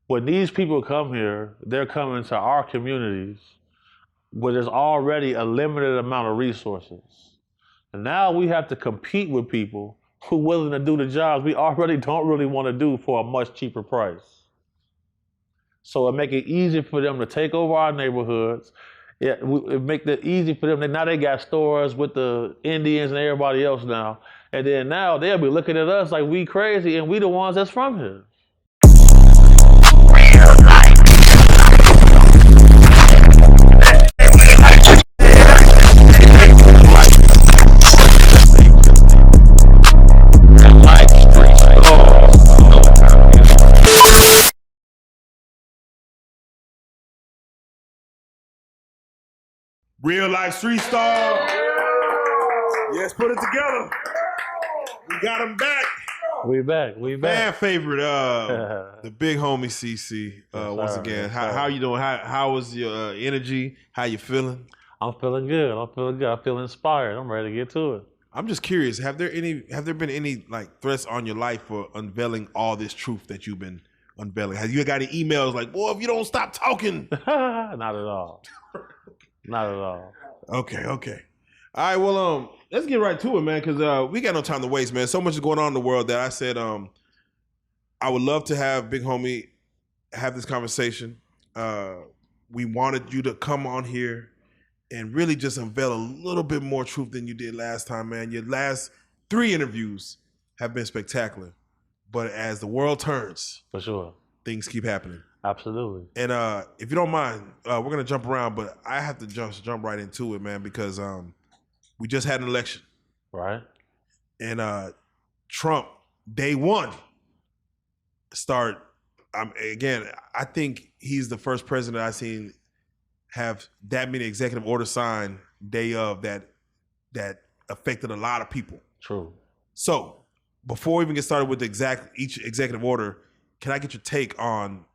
when these people come here, they're coming to our communities where there's already a limited amount of resources. And now we have to compete with people who are willing to do the jobs we already don't really want to do for a much cheaper price. So it make it easy for them to take over our neighborhoods. It make it easy for them. Now they got stores with the Indians and everybody else now. And then now they'll be looking at us like we crazy and we the ones that's from here. Real life street star. Yes, put it together. We got him back. We back. Fan favorite, the big homie CC. Once again, how you doing? How was your energy? How you feeling? I'm feeling good. I feel inspired. I'm ready to get to it. I'm just curious. Have there been any like threats on your life for unveiling all this truth that you've been unveiling? Have you got any emails like, boy, if you don't stop talking? Not at all. Not at all. Okay. All right, well, let's get right to it, man, because we got no time to waste, man. So much is going on in the world that I said I would love to have Big Homie have this conversation. We wanted you to come on here and really just unveil a little bit more truth than you did last time, man. Your last 3 interviews have been spectacular, but as the world turns, for sure, things keep happening. Absolutely. And if you don't mind, we're gonna jump around, but I have to jump right into it, man, because we just had an election, right? And Trump, day one, again. I think he's the first president I've seen have that many executive orders signed day of that affected a lot of people. True. So before we even get started with each executive order, can I get your take on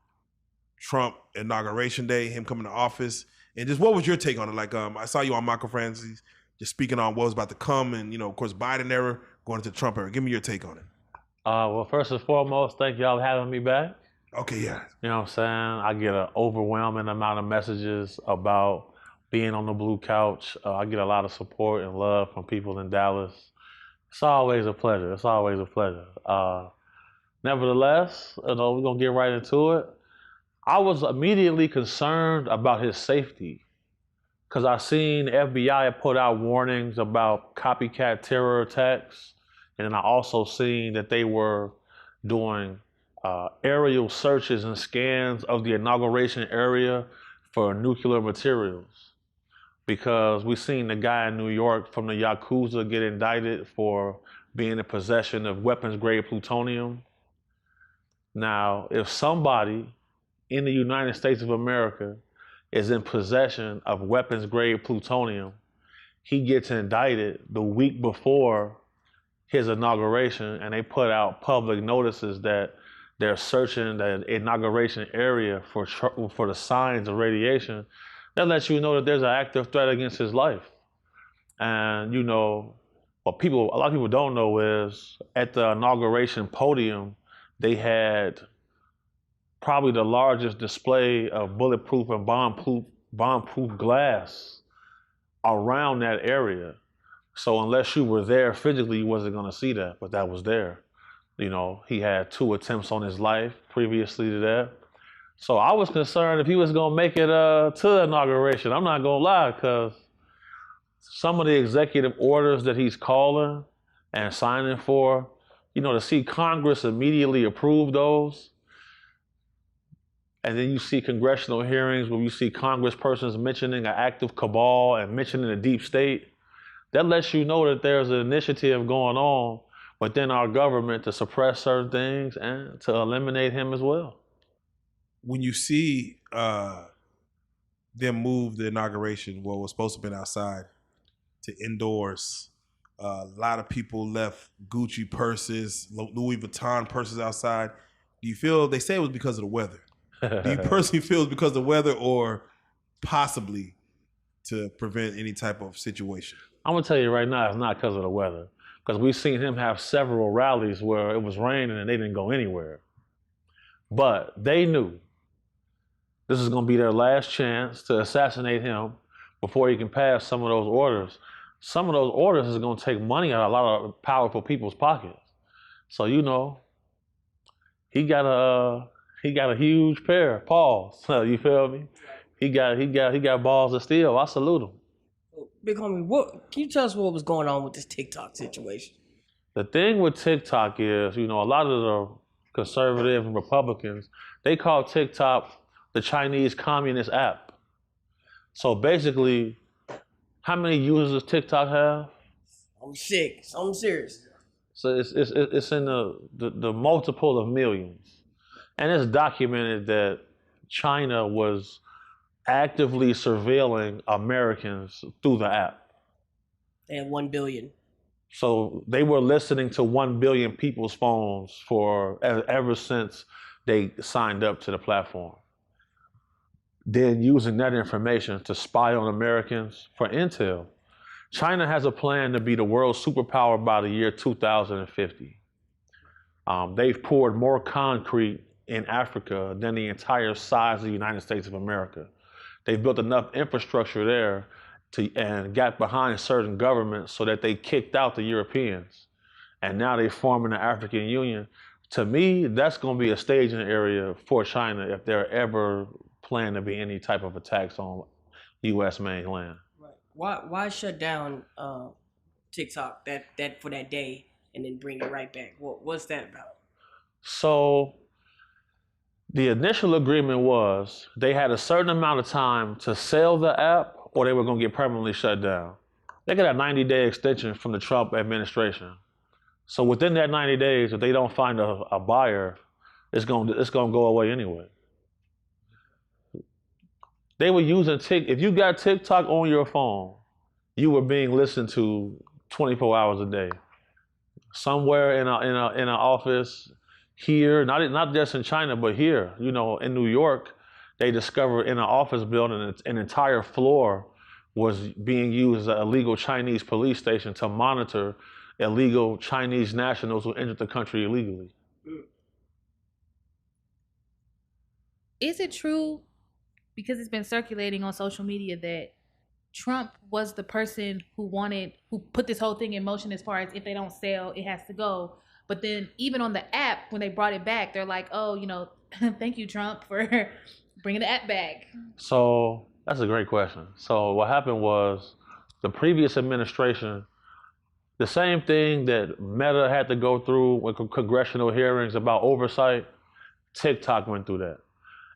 Trump inauguration day, him coming to office, and just what was your take on it? Like, I saw you on Michael Francis just speaking on what was about to come, and of course, Biden era going into Trump era. Give me your take on it. Well, first and foremost, thank y'all for having me back. Okay, yeah. You know what I'm saying? I get an overwhelming amount of messages about being on the blue couch. I get a lot of support and love from people in Dallas. It's always a pleasure. Nevertheless, we're gonna get right into it. I was immediately concerned about his safety because I seen the FBI put out warnings about copycat terror attacks, and then I also seen that they were doing aerial searches and scans of the inauguration area for nuclear materials, because we seen the guy in New York from the Yakuza get indicted for being in possession of weapons-grade plutonium. Now, if somebody in the United States of America is in possession of weapons-grade plutonium, he gets indicted the week before his inauguration, and they put out public notices that they're searching the inauguration area for the signs of radiation. That lets you know that there's an active threat against his life. And what a lot of people don't know is at the inauguration podium, they had probably the largest display of bulletproof and bomb-proof glass around that area. So unless you were there physically, you wasn't going to see that, but that was there. He had 2 attempts on his life previously to that. So I was concerned if he was going to make it to the inauguration. I'm not going to lie, because some of the executive orders that he's calling and signing for, to see Congress immediately approve those, and then you see congressional hearings where you see congresspersons mentioning an active cabal and mentioning a deep state, that lets you know that there's an initiative going on within our government to suppress certain things and to eliminate him as well. When you see them move the inauguration, what was supposed to have been outside, to indoors, a lot of people left Gucci purses, Louis Vuitton purses outside. Do you feel, they say it was because of the weather? Do you personally feel it's because of the weather, or possibly to prevent any type of situation? I'm going to tell you right now, it's not because of the weather. Because we've seen him have several rallies where it was raining and they didn't go anywhere. But they knew this is going to be their last chance to assassinate him before he can pass some of those orders. Some of those orders is going to take money out of a lot of powerful people's pockets. So he got a huge pair. Pause. You feel me? He got balls of steel. I salute him. Big homie, what can you tell us what was going on with this TikTok situation? The thing with TikTok is, a lot of the conservative and Republicans, they call TikTok the Chinese Communist app. So basically, how many users does TikTok have? I'm sick. I'm serious. So it's in the multiple of millions. And it's documented that China was actively surveilling Americans through the app. They had 1 billion. So they were listening to 1 billion people's phones ever since they signed up to the platform. Then using that information to spy on Americans for intel. China has a plan to be the world superpower by the year 2050. They've poured more concrete in Africa than the entire size of the United States of America. They've built enough infrastructure there and got behind certain governments so that they kicked out the Europeans. And now they're forming the African Union. To me, that's going to be a staging area for China if there ever plan to be any type of attacks on U.S. mainland. Right. Why shut down TikTok that for that day and then bring it right back? What's that about? So the initial agreement was they had a certain amount of time to sell the app or they were going to get permanently shut down. They got a 90-day extension from the Trump administration. So within that 90 days, if they don't find a buyer, it's going to go away anyway. They were using if you got TikTok on your phone, you were being listened to 24 hours a day. Somewhere in an office here, not just in China, but here, in New York, they discovered in an office building an entire floor was being used as an illegal Chinese police station to monitor illegal Chinese nationals who entered the country illegally. Is it true, because it's been circulating on social media, that Trump was the person who put this whole thing in motion as far as if they don't sell, it has to go? But then even on the app, when they brought it back, they're like, oh, thank you, Trump, for bringing the app back. So that's a great question. So what happened was the previous administration, the same thing that Meta had to go through with congressional hearings about oversight, TikTok went through that.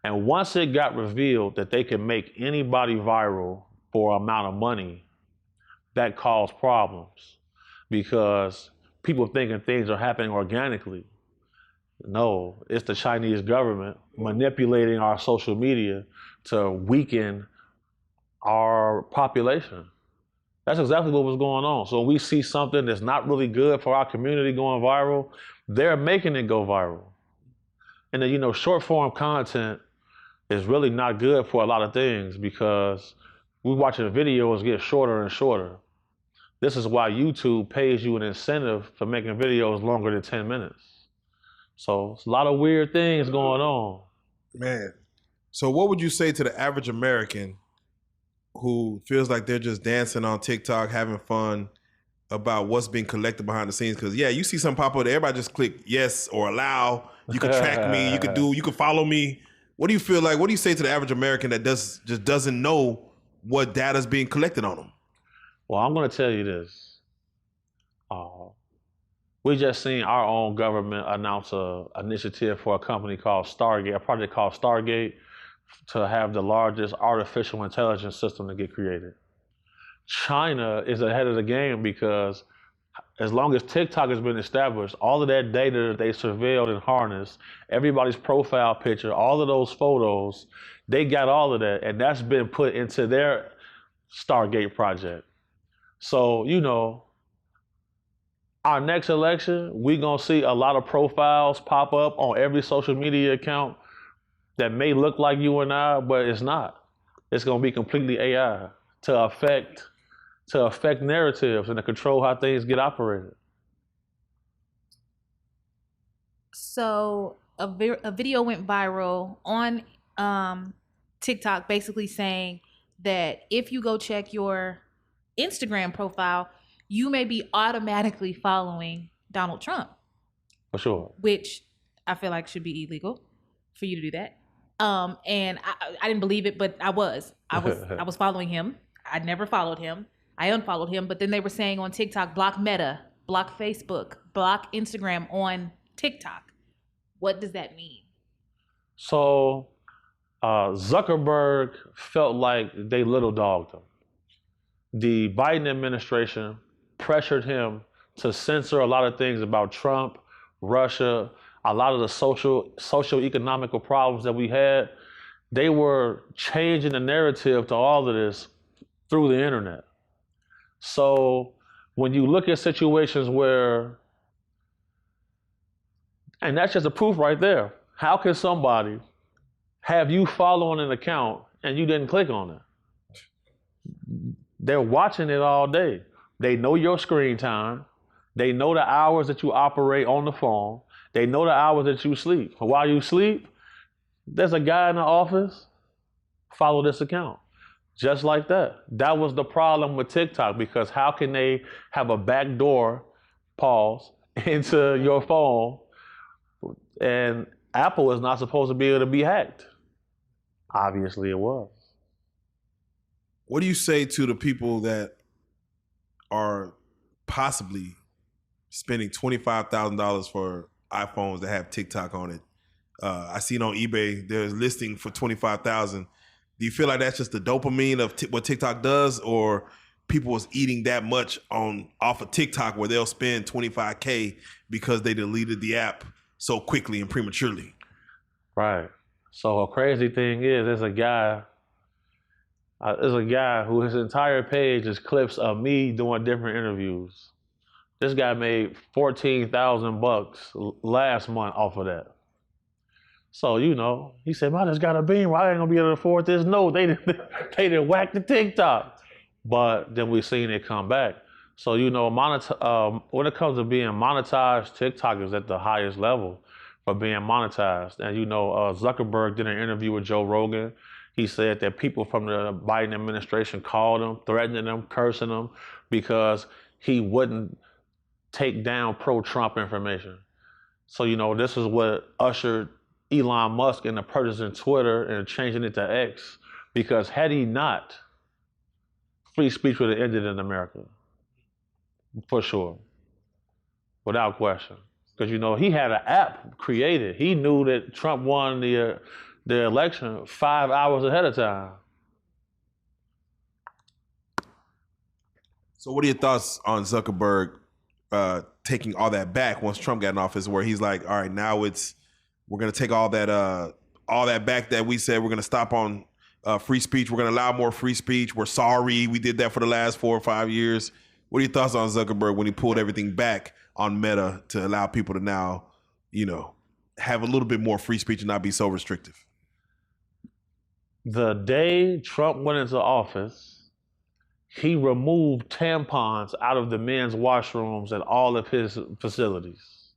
And once it got revealed that they could make anybody viral for an amount of money, that caused problems because people thinking things are happening organically. No, it's the Chinese government manipulating our social media to weaken our population. That's exactly what was going on. So we see something that's not really good for our community going viral, they're making it go viral. And then, short form content is really not good for a lot of things because we're watching videos get shorter and shorter. This is why YouTube pays you an incentive for making videos longer than 10 minutes. So it's a lot of weird things going on. Man, so what would you say to the average American who feels like they're just dancing on TikTok, having fun about what's being collected behind the scenes? Because you see some pop up, everybody just click yes or allow. You can track me, you can follow me. What do you feel like? What do you say to the average American that just doesn't know what data's being collected on them? Well, I'm going to tell you this. We just seen our own government announce an initiative for a company called Stargate, a project called Stargate, to have the largest artificial intelligence system to get created. China is ahead of the game because as long as TikTok has been established, all of that data that they surveilled and harnessed, everybody's profile picture, all of those photos, they got all of that, and that's been put into their Stargate project. So, our next election, we're going to see a lot of profiles pop up on every social media account that may look like you and I, but it's not. It's going to be completely AI to affect narratives and to control how things get operated. So a video went viral on TikTok, basically saying that if you go check your Instagram profile, you may be automatically following Donald Trump. For sure. Which I feel like should be illegal for you to do that. And I didn't believe it, but I was following him. I never followed him. I unfollowed him, but then they were saying on TikTok, block Meta, block Facebook, block Instagram on TikTok. What does that mean? So Zuckerberg felt like they little dogged him. The Biden administration pressured him to censor a lot of things about Trump, Russia, a lot of the socio-economical problems that we had. They were changing the narrative to all of this through the internet. So when you look at situations where, and that's just a proof right there. How can somebody have you following an account and you didn't click on it? They're watching it all day. They know your screen time. They know the hours that you operate on the phone. They know the hours that you sleep. While you sleep, there's a guy in the office, follow this account. Just like that. That was the problem with TikTok, because how can they have a backdoor, pause, into your phone, and Apple is not supposed to be able to be hacked? Obviously it was. What do you say to the people that are possibly spending $25,000 for iPhones that have TikTok on it? I seen on eBay there's listing for $25,000. Do you feel like that's just the dopamine of what TikTok does, or people was eating that much off of TikTok where they'll spend $25K because they deleted the app so quickly and prematurely? Right. So a crazy thing is, there's a guy who his entire page is clips of me doing different interviews. This guy made $14,000 last month off of that. So, he said, man, I just got a beam. I ain't gonna be able to afford this. No, they didn't whack the TikTok. But then we seen it come back. So, when it comes to being monetized, TikTok is at the highest level for being monetized. And, Zuckerberg did an interview with Joe Rogan. He said that people from the Biden administration called him, threatening him, cursing him, because he wouldn't take down pro-Trump information. So, this is what ushered Elon Musk into purchasing Twitter and changing it to X, because had he not, free speech would have ended in America. For sure. Without question. Because, he had an app created. He knew that Trump won the election 5 hours ahead of time. So what are your thoughts on Zuckerberg taking all that back once Trump got in office, where he's like, all right, now we're going to take all that back that we said we're going to stop on free speech. We're going to allow more free speech. We're sorry we did that for the last 4 or 5 years. What are your thoughts on Zuckerberg when he pulled everything back on Meta to allow people to now, have a little bit more free speech and not be so restrictive? The day Trump went into office, he removed tampons out of the men's washrooms at all of his facilities.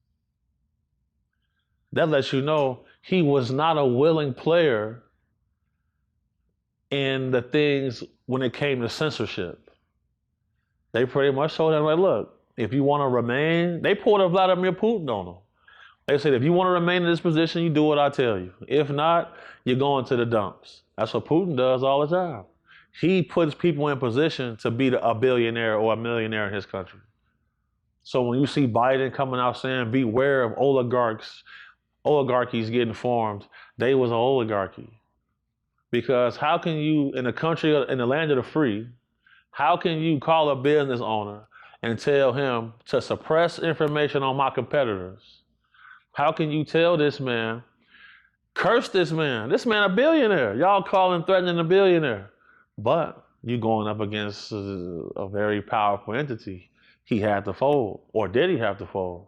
That lets you know he was not a willing player in the things when it came to censorship. They pretty much told him, like, look, if you want to remain, they pulled a Vladimir Putin on him. They said, if you want to remain in this position, you do what I tell you. If not, you're going to the dumps. That's what Putin does all the time. He puts people in position to be a billionaire or a millionaire in his country. So when you see Biden coming out saying, beware of oligarchies getting formed, they was an oligarchy. Because how can you, in a country, in the land of the free, how can you call a business owner and tell him to suppress information on my competitors? How can you tell this man, curse this man a billionaire, y'all call him threatening a billionaire, but you're going up against a very powerful entity. He had to fold, or did he have to fold?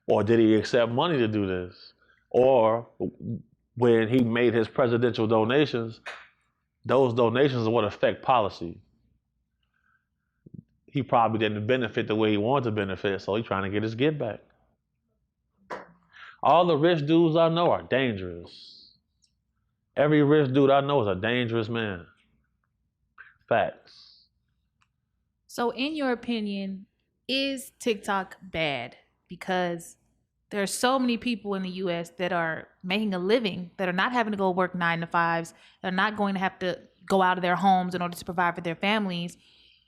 Or did he accept money to do this? Or when he made his presidential donations, those donations are what affect policy. He probably didn't benefit the way he wanted to benefit, so he's trying to get his get back. All the rich dudes I know are dangerous. Every rich dude I know is a dangerous man. Facts. So, in your opinion, is TikTok bad? Because there are so many people in the US that are making a living, that are not having to go work 9 to 5s, they're not going to have to go out of their homes in order to provide for their families.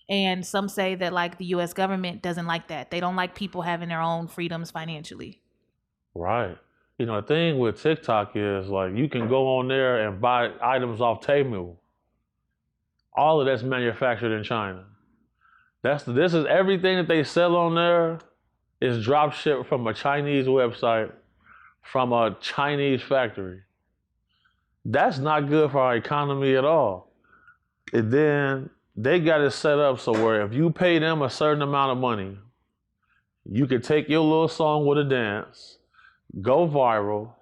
And some say that like the US government doesn't like that. They don't like people having their own freedoms financially. Right. You know, the thing with TikTok is like you can go on there and buy items off Temu. All of that's manufactured in China. This is everything that they sell on there is drop shipped from a Chinese website from a Chinese factory. That's not good for our economy at all. And then they got it set up so where if you pay them a certain amount of money, you can take your little song with a dance, go viral,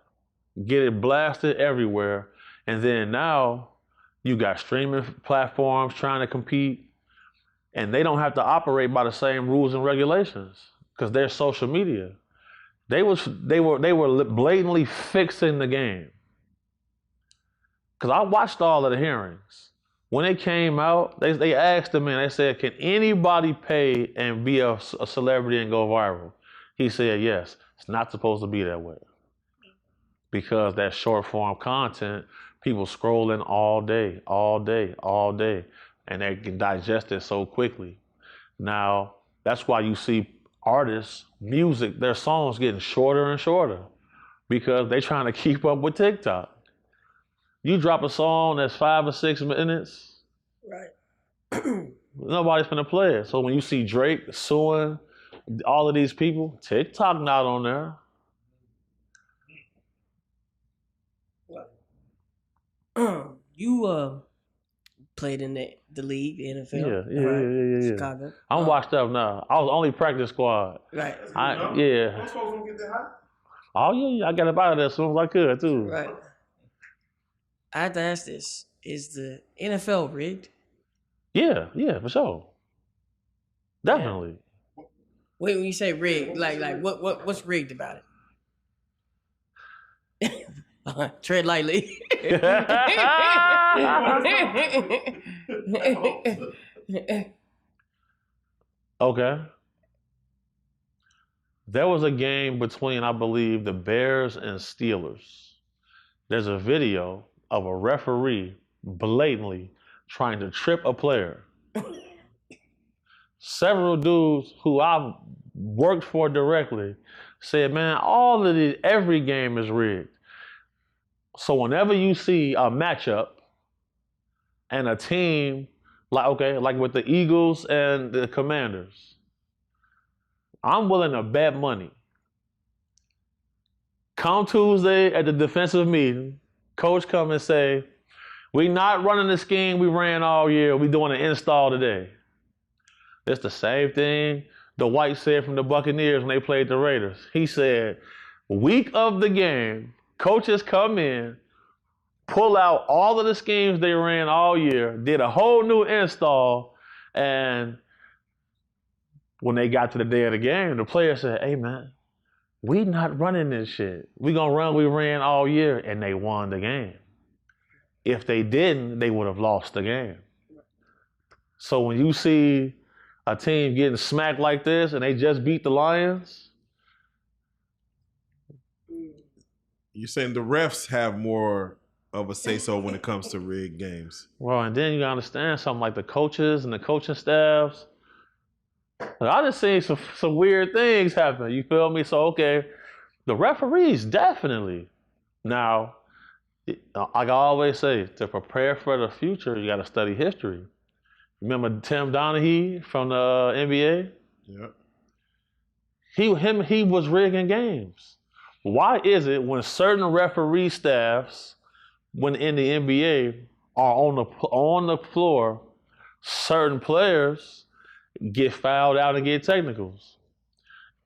get it blasted everywhere, and then now you got streaming platforms trying to compete, and they don't have to operate by the same rules and regulations because they're social media. They were blatantly fixing the game. Because I watched all of the hearings. When it came out, they asked the man, they said, can anybody pay and be a celebrity and go viral? He said, yes. It's not supposed to be that way. Because that short form content, people scrolling all day, and they can digest it so quickly. Now, that's why you see artists, music, their songs getting shorter and shorter because they're trying to keep up with TikTok. You drop a song that's 5 or 6 minutes, Right. nobody's gonna play it. So when you see Drake suing all of these people, TikTok not on there. You played in the league, the NFL. Yeah. Chicago. I'm washed up now. I was only practice squad. Right. Yeah. Most folks don't get that high. Oh yeah, I got up out of there as soon as I could too. Right. I have to ask this: is the NFL rigged? Yeah, for sure. Definitely. Wait, when you say rigged, like what's rigged about it? Tread lightly. Okay. There was a game between, I believe, the Bears and Steelers. There's a video of a referee blatantly trying to trip a player. Several dudes who I've worked for directly said, man, every game is rigged. So whenever you see a matchup and a team, like with the Eagles and the Commanders, I'm willing to bet money. Come Tuesday at the defensive meeting, coach come and say, we not running the scheme we ran all year, we doing an install today. It's the same thing Dwight said from the Buccaneers when they played the Raiders. He said, week of the game, coaches come in, pull out all of the schemes they ran all year, did a whole new install, and when they got to the day of the game, the players said, hey man, we not running this shit. We gonna run we ran all year, and they won the game. If they didn't, they would have lost the game. So when you see a team getting smacked like this and they just beat the Lions. You're saying the refs have more of a say-so when it comes to rigged games. Well, and then you gotta understand something like the coaches and the coaching staffs. I just seen some weird things happen. You feel me? So, okay, the referees, definitely. Now, like I always say, to prepare for the future, you gotta study history. Remember Tim Donaghy from the NBA? Yeah. He was rigging games. Why is it when certain referee staffs, when in the NBA, are on the floor, certain players get fouled out and get technicals?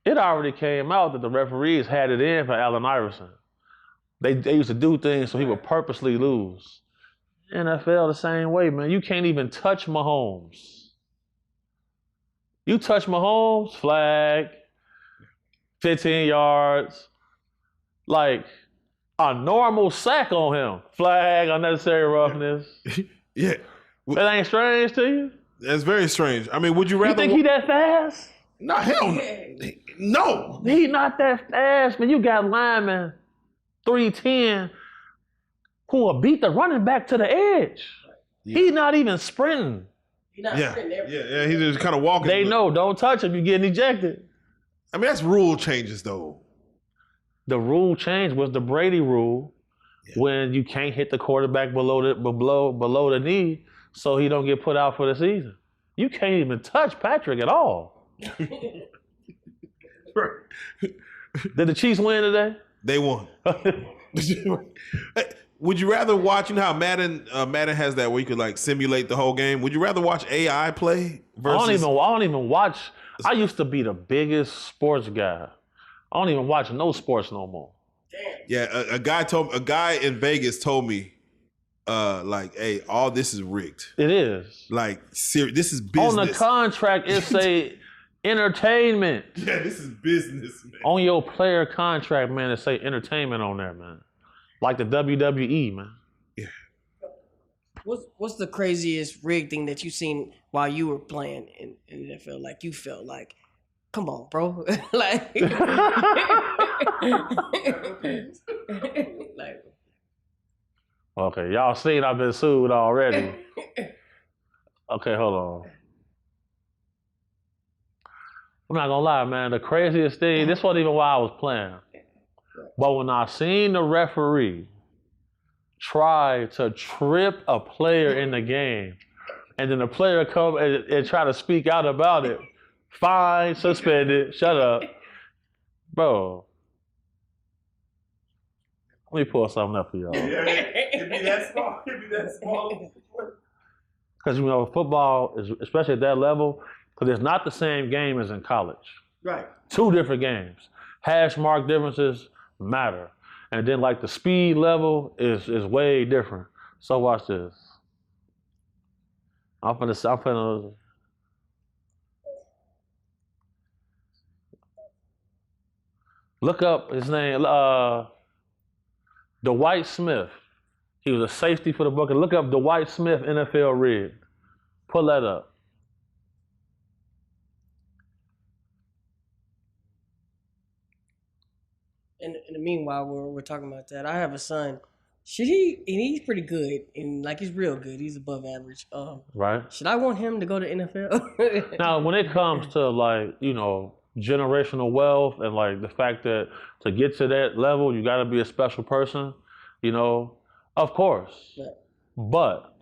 It already came out that the referees had it in for Allen Iverson. They used to do things so he would purposely lose. NFL the same way, man. You can't even touch Mahomes. You touch Mahomes, flag, 15 yards. like a normal sack on him. Flag, unnecessary roughness. Yeah. That ain't strange to you? That's very strange. I mean, would you You rather... think he that fast? No, hell no. He not that fast, man. You got linemen 310 who will beat the running back to the edge. Yeah. He's not even sprinting. He's not sprinting everything. Yeah, he's just kind of walking. They know, don't touch him, you're getting ejected. I mean, that's rule changes, though. The rule change was the Brady rule when you can't hit the quarterback below the knee so he don't get put out for the season. You can't even touch Patrick at all. Did the Chiefs win today? They won. Would you rather watch, you know how Madden has that where you could like simulate the whole game? Would you rather watch AI play versus... I don't even watch. I used to be the biggest sports guy. I don't even watch no sports no more. Damn. Yeah, a guy in Vegas told me, like, hey, all this is rigged. It is. Like, this is business. On the contract, it say entertainment. Yeah, this is business, man. On your player contract, man, it say entertainment on there, man. Like the WWE, man. Yeah. What's the craziest rig thing that you seen while you were playing in the NFL? Like you felt like, come on, bro. like, like. Okay, y'all seen I've been sued already. Okay, hold on. I'm not gonna lie, man. The craziest thing, this wasn't even why I was playing. But when I seen the referee try to trip a player in the game, and then the player come and try to speak out about it, fine, suspended, shut up. Bro. Let me pull something up for y'all. It'd be that small. Because, you know, football, is, especially at that level, because it's not the same game as in college. Right. Two different games. Hash mark differences matter. And then, like, the speed level is way different. So watch this. I'm finna look up his name, Dwight Smith. He was a safety for the Buccaneers. Look up Dwight Smith NFL rig. Pull that up. In the meanwhile, we're talking about that. I have a son. Should he? And he's pretty good, and like he's real good. He's above average. Right. Should I want him to go to NFL? Now, when it comes to like, you know, generational wealth and like the fact that to get to that level, you got to be a special person, you know, of course. Right. But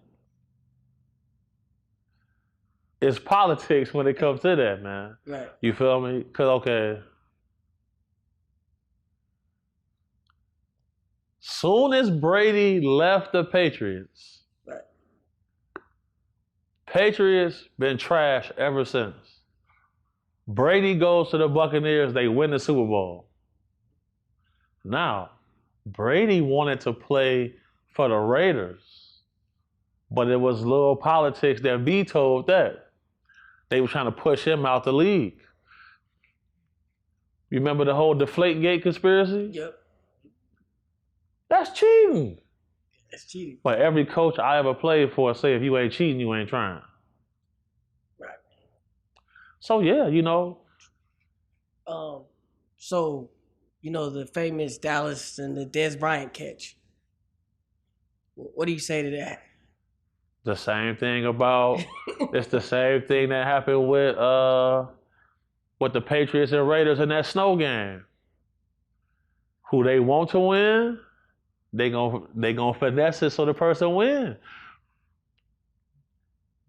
it's politics when it comes to that, man. Right. You feel me? Because, okay, soon as Brady left the Patriots, right, Patriots been trash ever since. Brady goes to the Buccaneers, they win the Super Bowl. Now, Brady wanted to play for the Raiders, but it was little politics that vetoed that. They were trying to push him out the league. You remember the whole Deflategate conspiracy? Yep. That's cheating. That's cheating. But every coach I ever played for say if you ain't cheating, you ain't trying. Right. So yeah, you know. So, you know, the famous Dallas and the Dez Bryant catch. What do you say to that? The same thing about it's the same thing that happened with the Patriots and Raiders in that snow game. Who they want to win, they gonna finesse it so the person win.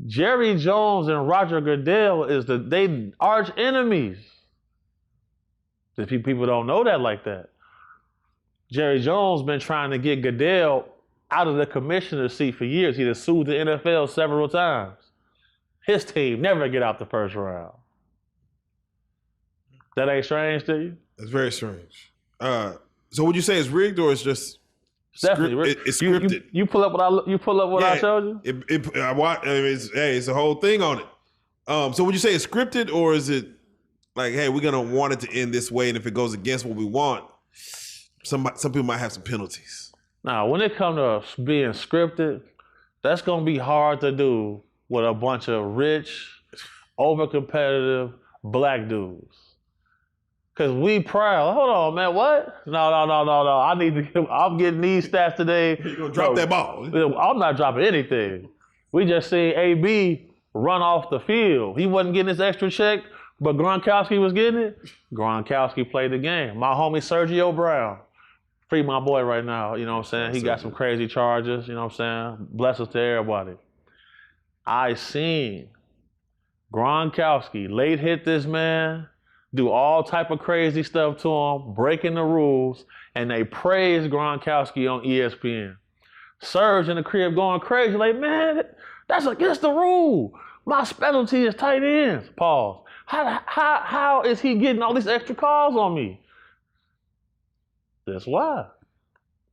Jerry Jones and Roger Goodell they arch enemies. The people don't know that like that. Jerry Jones been trying to get Goodell out of the commissioner's seat for years. He has sued the NFL several times. His team never get out the first round. That ain't strange to you? That's very strange. So would you say it's rigged or it's just definitely it's scripted? You pull up what I showed you? It's a whole thing on it. So would you say it's scripted or is it like, hey, we're gonna want it to end this way, and if it goes against what we want, some people might have some penalties. Now, when it comes to being scripted, that's gonna be hard to do with a bunch of rich, over-competitive black dudes. Cause we proud. Hold on, man. What? No. I need to. I'm getting these stats today. You gonna drop that ball? I'm not dropping anything. We just seen AB run off the field. He wasn't getting his extra check, but Gronkowski was getting it. Gronkowski played the game. My homie Sergio Brown. Free my boy right now. You know what I'm saying? He got some crazy charges. You know what I'm saying? Blessings to everybody. I seen Gronkowski late hit this man, do all type of crazy stuff to him, breaking the rules, and they praise Gronkowski on ESPN. Serge in the crib going crazy, like, man, that's against the rule. My specialty is tight ends. Pause. How is he getting all these extra calls on me? That's why.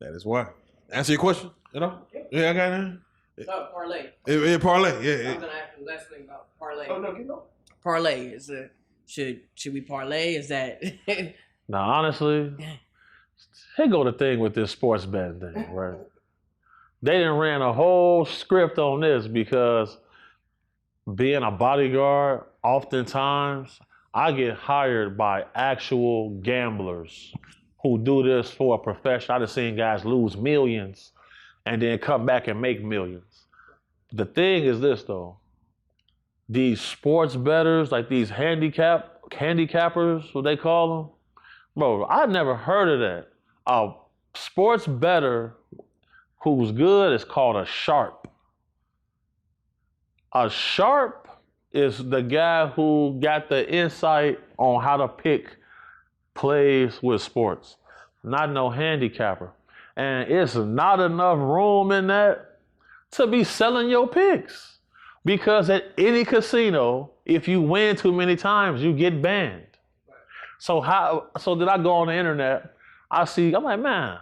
That is why. Answer your question, you know? Yeah, I got it. Parlay. Yeah, parlay. Yeah. I was gonna ask you last thing about parlay. Oh no, get on. Parlay is a should we parlay? Is that Now, honestly, here go the thing with this sports betting thing, right? They done ran a whole script on this because being a bodyguard, oftentimes I get hired by actual gamblers who do this for a profession. I done seen guys lose millions and then come back and make millions. The thing is this though, these sports bettors, like these handicappers, what they call them, bro, I never heard of that. A sports bettor who's good is called a sharp. A sharp is the guy who got the insight on how to pick plays with sports, not no handicapper. And it's not enough room in that to be selling your picks. Because at any casino, if you win too many times, you get banned. So did I go on the internet, I'm like, man,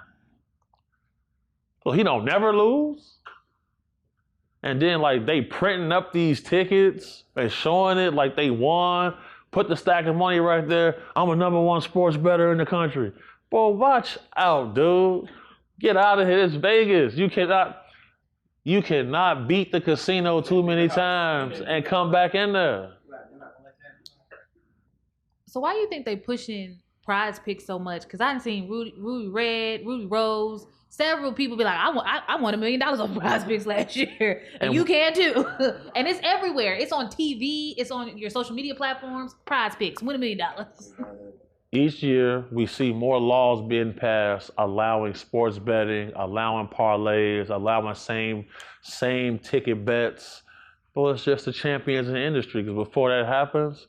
so he don't never lose? And then like they printing up these tickets and showing it like they won, put the stack of money right there. I'm a #1 sports bettor in the country. Boy, watch out, dude. Get out of here, it's Vegas. You cannot beat the casino too many times and come back in there. So why do you think they pushing prize picks so much? Because I've seen Rudy Red, Rudy Rose, several people be like, I won $1 million on prize picks last year. And you can too. And it's everywhere. It's on TV. It's on your social media platforms. Prize picks, win $1 million. Each year, we see more laws being passed, allowing sports betting, allowing parlays, allowing same ticket bets. Well, it's just the champions in the industry, because before that happens,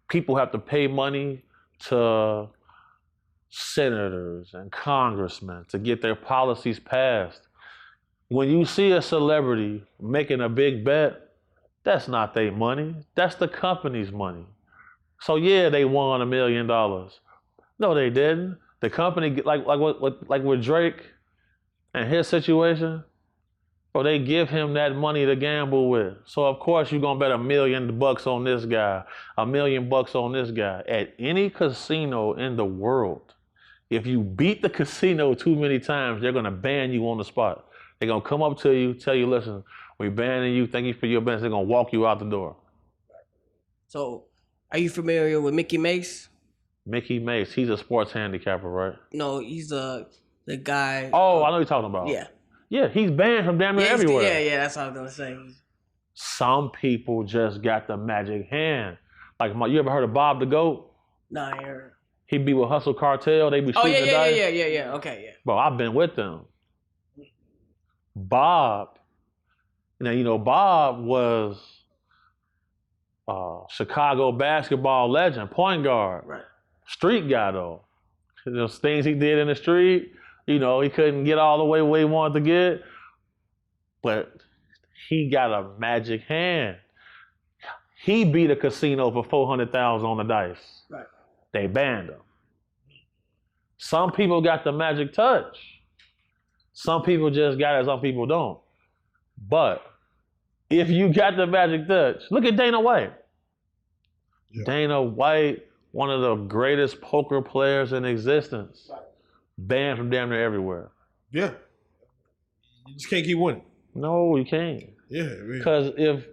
people have to pay money to senators and congressmen to get their policies passed. When you see a celebrity making a big bet, that's not their money. That's the company's money. So yeah, they won $1 million. No, they didn't. The company, like with Drake and his situation, or they give him that money to gamble with. So of course you're gonna bet $1 million on this guy, $1 million on this guy. At any casino in the world, if you beat the casino too many times, they're gonna ban you on the spot. They're gonna come up to you, tell you, listen, we're banning you, thank you for your business. They're gonna walk you out the door. So, are you familiar with Mickey Mace? Mickey Mace, he's a sports handicapper, right? No, he's the guy. Oh, I know what you're talking about. Yeah. Yeah, he's banned from damn near everywhere. Yeah, that's what I was gonna say. Some people just got the magic hand. Like, you ever heard of Bob the Goat? Nah, I heard. He be with Hustle Cartel. They be shooting the dice. Yeah. Okay, yeah. Bro, I've been with them. Bob, Bob was Chicago basketball legend, point guard. Right. Street guy, though. Those things he did in the street, he couldn't get all the way where he wanted to get. But he got a magic hand. He beat a casino for $400,000 on the dice. Right. They banned him. Some people got the magic touch. Some people just got it, some people don't. But if you got the magic touch, look at Dana White. Yeah. Dana White, one of the greatest poker players in existence. banned from damn near everywhere. Yeah. You just can't keep winning. No, you can't. Yeah. Because if,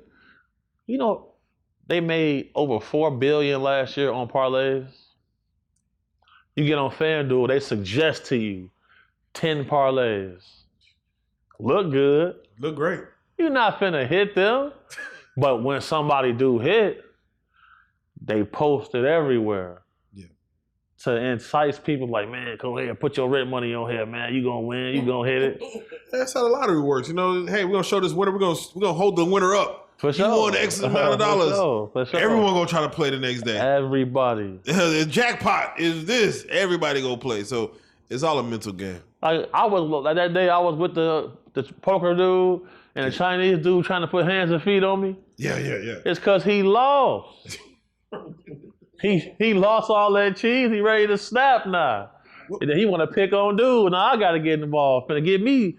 they made over $4 billion last year on parlays. You get on FanDuel, they suggest to you 10 parlays. Look good. Look great. You're not finna hit them. But when somebody do hit, they post it everywhere. Yeah. To entice people like, man, go ahead, put your rent money on here, man. You gonna win, you gonna hit it. That's how the lottery works. Hey, we're gonna show this winner. We're gonna hold the winner up. For sure. You won X amount of dollars. For sure. Everyone gonna try to play the next day. Everybody. The jackpot is this. Everybody gonna play. So it's all a mental game. Like that day I was with the poker dude and the Chinese dude trying to put hands and feet on me. Yeah. It's cause he lost. he lost all that cheese. He ready to snap now. And then he want to pick on dude. Now I got to get involved. Finna get me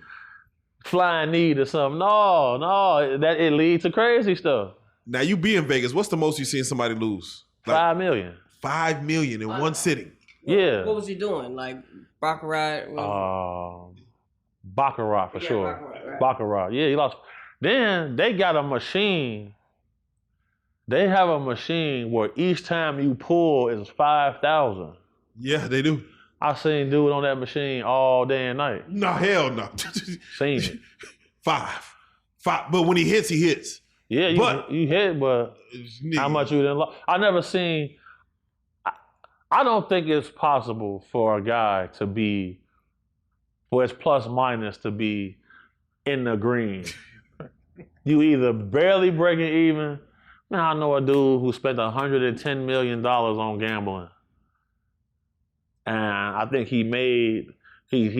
flying knee or something. No, that it leads to crazy stuff. Now you be in Vegas. What's the most you seen somebody lose? $5 million. $5 million in one sitting. Yeah. What was he doing? Like Baccarat? Baccarat for sure. Baccarat, right. Baccarat. Yeah, he lost. Then they got a machine. They have a machine where each time you pull is 5,000. Yeah, they do. I seen dude on that machine all day and night. No, hell no. Seen it. Five. But when he hits. Yeah, you hit, but how much you didn't lose? I never seen. I don't think it's possible for a guy to be, for his plus minus to be in the green. You either barely breaking even. Man, I know a dude who spent $110 million on gambling. And I think he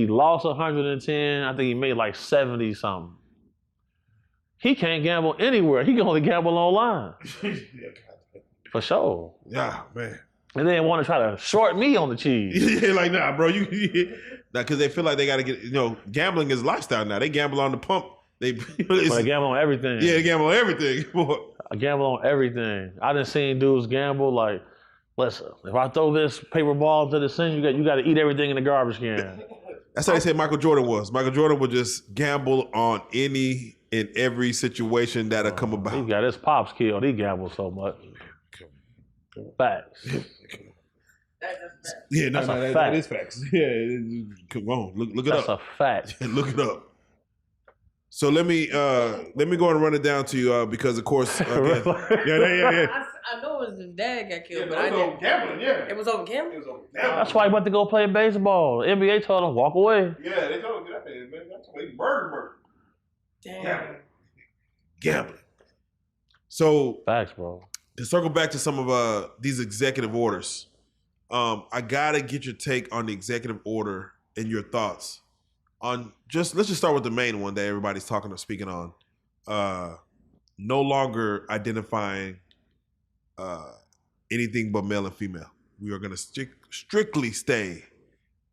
lost 110. I think he made like 70 something. He can't gamble anywhere. He can only gamble online. For sure. Yeah, man. And they want to try to short me on the cheese. Yeah, like, nah, bro. Because they feel like they got to get, gambling is lifestyle now. They gamble on the pump. They gamble on everything. Yeah, they gamble on everything. I gamble on everything. I done seen dudes gamble like, listen, if I throw this paper ball into the sink, you got to eat everything in the garbage can. That's how they said Michael Jordan was. Michael Jordan would just gamble on any and every situation that'll come about. He got his pops killed. He gambled so much. Facts. Yeah, That's a fact. That is facts. Yeah, come on, look it up. That's a fact. Look it up. So let me go and run it down to you because of course. Yeah. I know his dad got killed, but I didn't. Gambling, yeah. It was over gambling. That's why he went to go play baseball. The NBA told him walk away. Yeah, they told him that. That's why he murder. Damn. Gambling. So Facts, bro. To circle back to some of these executive orders, I gotta get your take on the executive order and your thoughts on let's just start with the main one that everybody's speaking on. No longer identifying anything but male and female. We are gonna strictly stay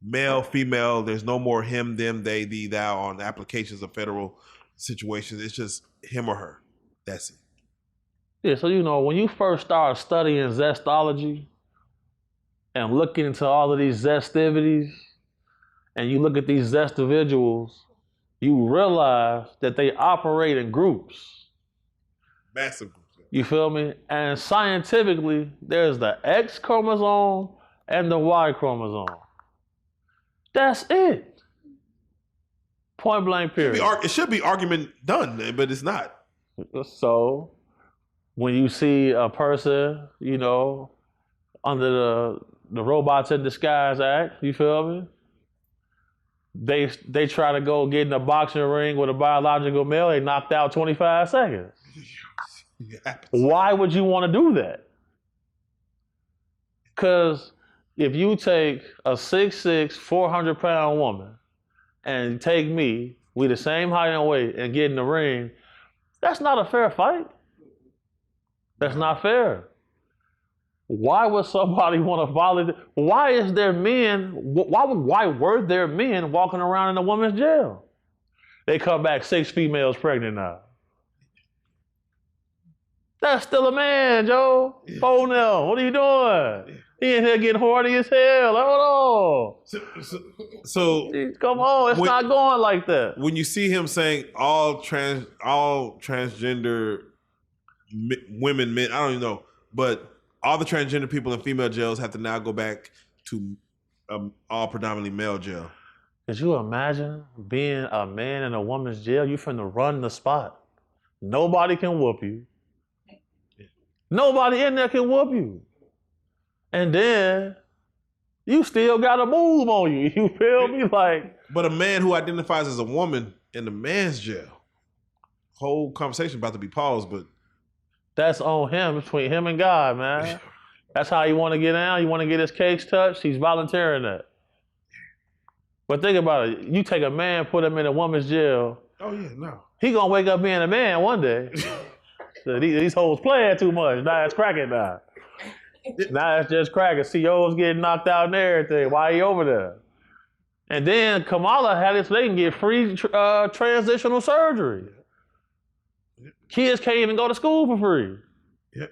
male, female. There's no more him, them, they, thee, thou on applications of federal situations. It's just him or her. That's it. Yeah, so when you first start studying zestology and looking into all of these zestivities, and you look at these zest individuals, you realize that they operate in groups. Massive groups. You feel me? And scientifically, there's the X chromosome and the Y chromosome. That's it. Point blank period. It should be argument done, but it's not. So when you see a person, under the Robots in Disguise Act, you feel me? They try to go get in a boxing ring with a biological male, they knocked out 25 seconds. Why would you want to do that? Because if you take a 6'6", 400-pound woman and take me, we the same height and weight, and get in the ring, that's not a fair fight. That's not fair. Why would somebody want to violate? Why is there men? Why were there men walking around in a woman's jail? They come back 6 females pregnant now. That's still a man, Joe. Phone now. What are you doing? He in here getting horny as hell. Hold So on. Come on, it's not going like that. When you see him saying all transgender women, men, I don't even know, but all the transgender people in female jails have to now go back to all predominantly male jail. Could you imagine being a man in a woman's jail? You finna run the spot. Nobody can whoop you. Nobody in there can whoop you. And then you still got a move on you. You feel me? But a man who identifies as a woman in the man's jail. Whole conversation about to be paused, but that's on him, between him and God, man. That's how he want to get down. He want to get his case touched. He's volunteering that. But think about it. You take a man, put him in a woman's jail. Oh yeah, no. He gonna wake up being a man one day. So these hoes playing too much. Now it's cracking now. Now it's just cracking. CEOs getting knocked out and everything. Why he over there? And then Kamala had it so they can get free transitional surgery. Kids can't even go to school for free. Yeah.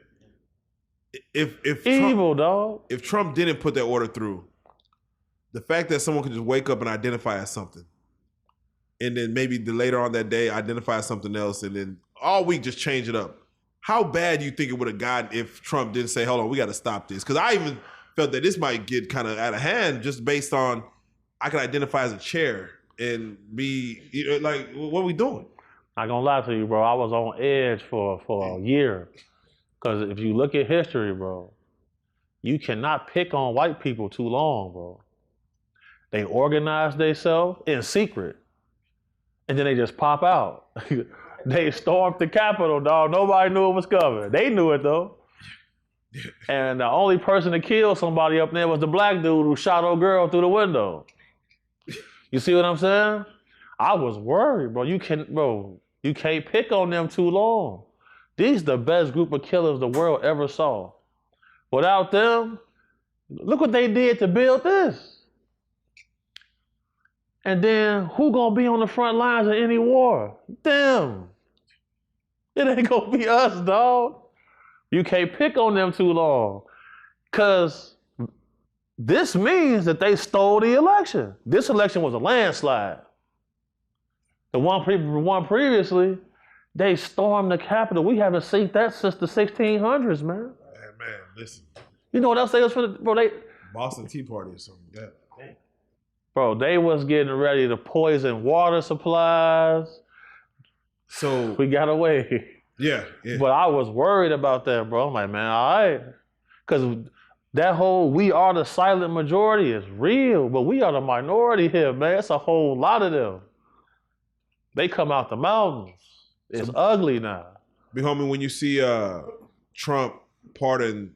If evil, Trump, dog. If Trump didn't put that order through, the fact that someone could just wake up and identify as something, and then maybe later on that day identify as something else, and then all week just change it up. How bad do you think it would have gotten if Trump didn't say, hold on, we got to stop this? Because I even felt that this might get kind of out of hand just based on I can identify as a chair and be like, what are we doing? Not gonna lie to you, bro. I was on edge for a year. Because if you look at history, bro, you cannot pick on white people too long, bro. They organize themselves in secret. And then they just pop out. They stormed the Capitol, dog. Nobody knew it was coming. They knew it, though. And the only person to kill somebody up there was the black dude who shot old girl through the window. You see what I'm saying? I was worried, bro. You can't pick on them too long. These the best group of killers the world ever saw. Without them, look what they did to build this. And then who gonna be on the front lines of any war? Them. It ain't gonna be us, dog. You can't pick on them too long. Cause this means that they stole the election. This election was a landslide. The one previously, they stormed the Capitol. We haven't seen that since the 1600s, man. Man, listen. You know what else they was for? Bro, Boston Tea Party or something. Yeah. Bro, they was getting ready to poison water supplies. So we got away. Yeah. But I was worried about that, bro. I'm like, man, all right. Because that whole we are the silent majority is real, but we are the minority here, man. It's a whole lot of them. They come out the mountains. It's ugly now. Big homie, when you see Trump pardon,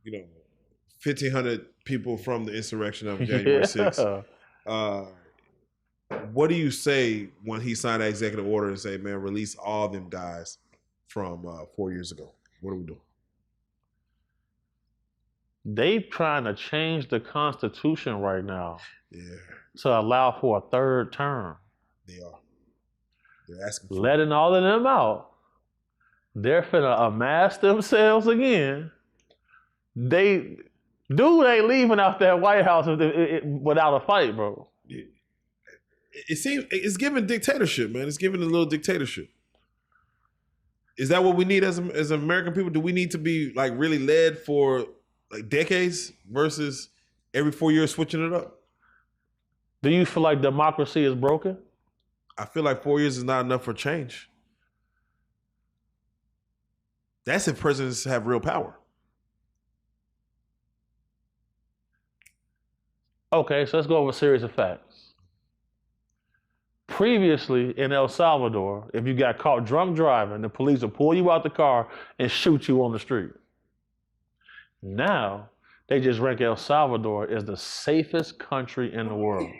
1,500 people from the insurrection of January 6th, what do you say when he signed that executive order and say, man, release all them guys from 4 years ago? What are we doing? They trying to change the Constitution right now to allow for a third term. They are. They're asking for letting all of them out. They're finna amass themselves again. They ain't leaving out that White House without a fight, bro. It seems it's giving dictatorship, man. It's giving a little dictatorship. Is that what we need as American people? Do we need to be like really led for like decades versus every 4 years switching it up? Do you feel like democracy is broken? I feel like 4 years is not enough for change. That's if presidents have real power. Okay, so let's go over a series of facts. Previously in El Salvador, if you got caught drunk driving, the police will pull you out the car and shoot you on the street. Now, they just rank El Salvador as the safest country in the world.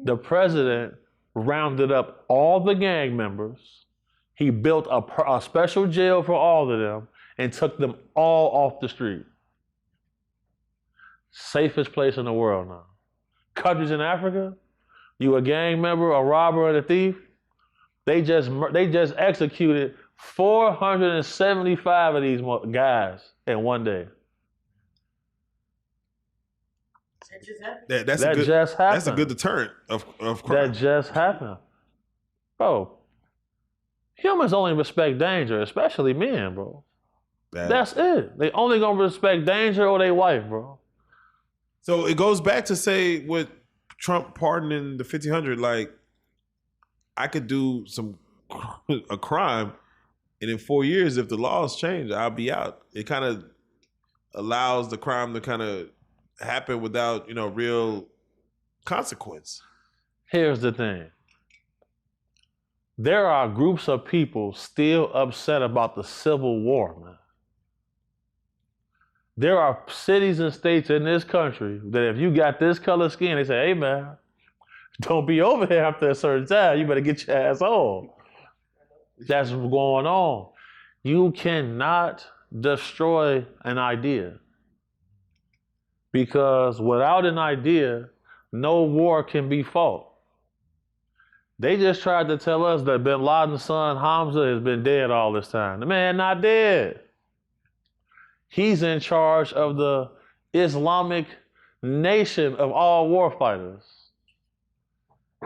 The president rounded up all the gang members. He built a special jail for all of them and took them all off the street. Safest place in the world now. Countries in Africa, you a gang member, a robber, and a thief, They just executed 475 of these guys in one day. That's That a good, just happened. That's a good deterrent of crime. That just happened. Bro, humans only respect danger, especially men, bro. That's it. They only gonna respect danger or their wife, bro. So it goes back to say with Trump pardoning the 1,500, like I could do a crime, and in 4 years, if the laws change, I'll be out. It kind of allows the crime to kind of happen without, real consequence. Here's the thing. There are groups of people still upset about the Civil War, man. There are cities and states in this country that if you got this color skin, they say, hey, man, don't be over here after a certain time. You better get your ass home. That's what's going on. You cannot destroy an idea. Because without an idea, no war can be fought. They just tried to tell us that bin Laden's son, Hamza, has been dead all this time. The man not dead. He's in charge of the Islamic nation of all warfighters.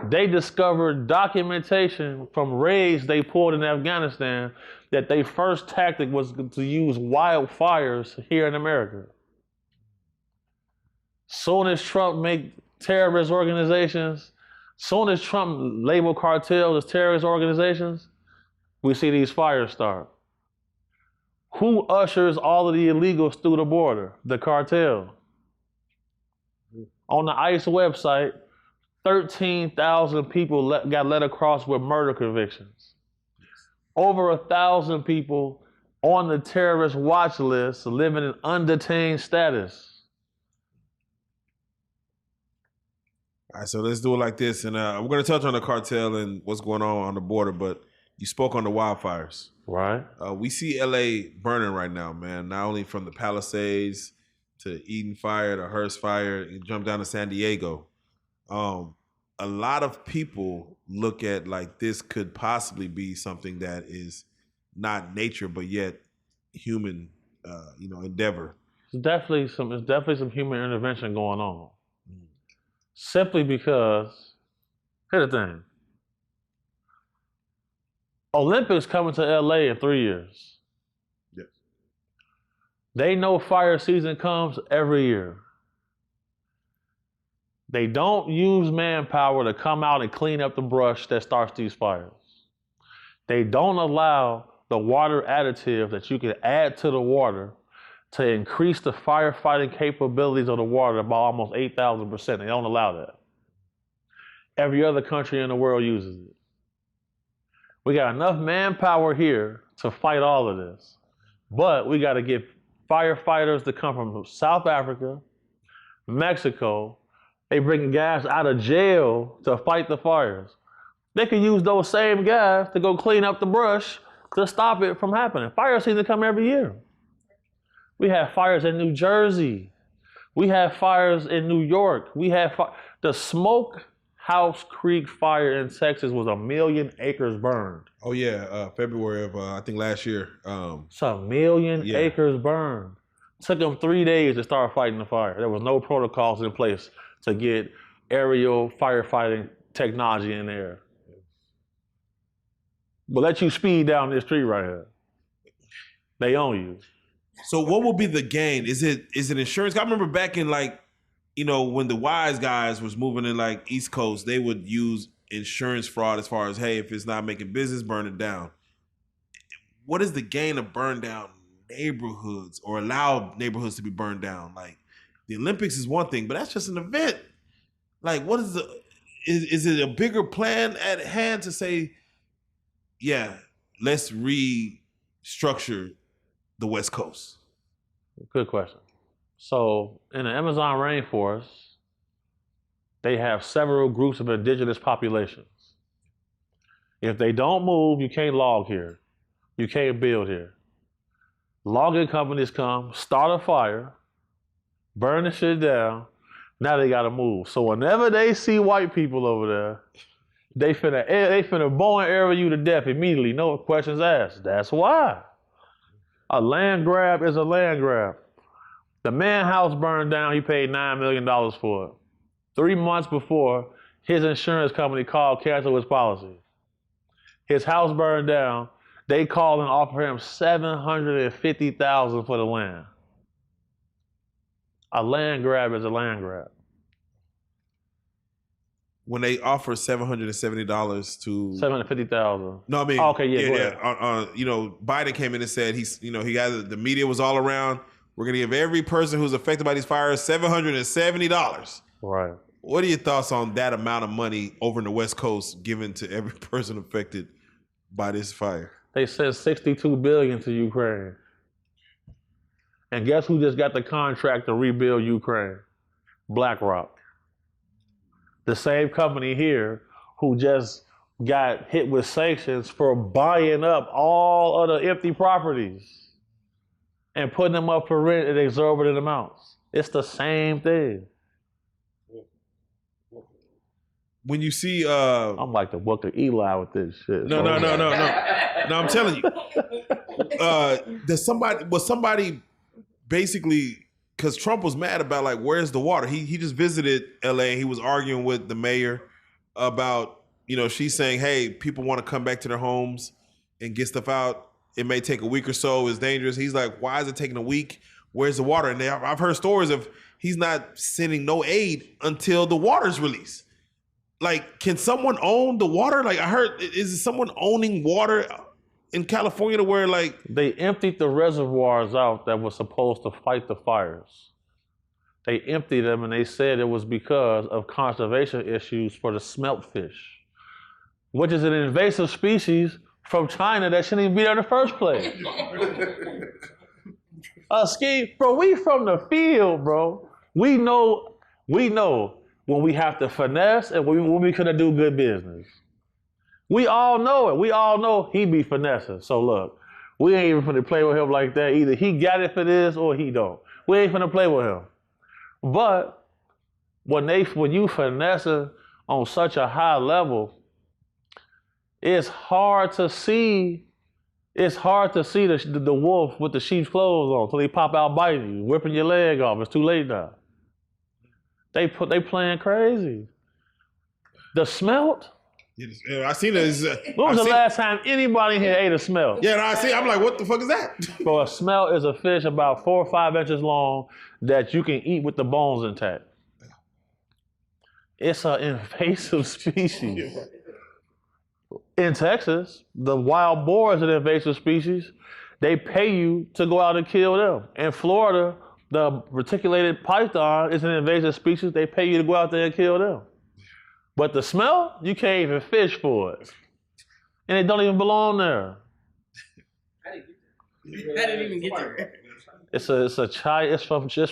They discovered documentation from raids they pulled in Afghanistan that their first tactic was to use wildfires here in America. Soon as Trump make terrorist organizations, soon as Trump label cartels as terrorist organizations, we see these fires start. Who ushers all of the illegals through the border? The cartel. On the ICE website, 13,000 people got let across with murder convictions. Over 1,000 people on the terrorist watch list living in undetained status. All right, so let's do it like this. And we're going to touch on the cartel and what's going on the border, but you spoke on the wildfires. Right. We see LA burning right now, man. Not only from the Palisades to Eden Fire to Hearst Fire, and jump down to San Diego. A lot of people look at like this could possibly be something that is not nature, but yet human, endeavor. It's definitely some human intervention going on. Simply because, here's the thing. Olympics coming to LA in 3 years. Yes. They know fire season comes every year. They don't use manpower to come out and clean up the brush that starts these fires. They don't allow the water additive that you can add to the water to increase the firefighting capabilities of the water by almost 8,000%. They don't allow that. Every other country in the world uses it. We got enough manpower here to fight all of this, but we got to get firefighters to come from South Africa, Mexico. They bring guys out of jail to fight the fires. They could use those same guys to go clean up the brush to stop it from happening. Fire season come every year. We have fires in New Jersey. We have fires in New York. We have the Smokehouse Creek fire in Texas was 1 million acres burned. Oh yeah, February of I think last year. It's 1 million acres burned. Took them 3 days to start fighting the fire. There was no protocols in place to get aerial firefighting technology in there. But let you speed down this street right here. They own you. So what will be the gain? Is it insurance? I remember back in when the wise guys was moving in like East Coast, they would use insurance fraud as far as, hey, if it's not making business, burn it down. What is the gain of burn down neighborhoods or allow neighborhoods to be burned down? Like the Olympics is one thing, but that's just an event. Like what is it a bigger plan at hand to say, yeah, let's restructure the West Coast? Good question. So in the Amazon rainforest, they have several groups of indigenous populations. If they don't move, you can't log here. You can't build here. Logging companies come, start a fire, burn the shit down. Now they gotta move. So whenever they see white people over there, They finna bone arrow you to death immediately. No questions asked. That's why. A land grab is a land grab. The man house burned down. He paid $9 million for it. 3 months before, his insurance company called, cancel his policy. His house burned down. They called and offered him $750,000 for the land. A land grab is a land grab. When they offer $770 to $750,000. no, I mean, okay, yeah. Biden came in and said he got the media was all around. We're gonna give every person who's affected by these fires $770. Right. What are your thoughts on that amount of money over in the West Coast given to every person affected by this fire? They sent $62 billion to Ukraine. And guess who just got the contract to rebuild Ukraine? BlackRock. The same company here who just got hit with sanctions for buying up all of the empty properties and putting them up for rent at exorbitant amounts. It's the same thing. When you see I'm like the book of Eli with this shit. No, I'm telling you. Was somebody basically, because Trump was mad about like, where's the water? He just visited LA and he was arguing with the mayor about, she's saying, hey, people want to come back to their homes and get stuff out. It may take a week or so. It's dangerous. He's like, why is it taking a week? Where's the water? And I've heard stories of he's not sending no aid until the water's released. Like, can someone own the water? Like, I heard, is someone owning water in California to where, like... They emptied the reservoirs out that were supposed to fight the fires. They emptied them and they said it was because of conservation issues for the smelt fish, which is an invasive species from China that shouldn't even be there in the first place. Bro, we from the field, bro. We know when we have to finesse and when we couldn't do good business. We all know it. We all know he be finessing. So look, we ain't even finna play with him like that. Either he got it for this or he don't. We ain't finna play with him. But when you finessing on such a high level, it's hard to see the wolf with the sheep's clothes on until they pop out biting you, whipping your leg off. It's too late now. They playing crazy. The smelt. I seen it. When was the last time anybody here ate a smelt? Yeah, I see. I'm like, what the fuck is that? Bro, a smelt is a fish about 4 or 5 inches long that you can eat with the bones intact. It's an invasive species. In Texas, the wild boar is an invasive species. They pay you to go out and kill them. In Florida, the reticulated python is an invasive species. They pay you to go out there and kill them. But the smell, you can't even fish for it. And it don't even belong there. How did it even get there? It's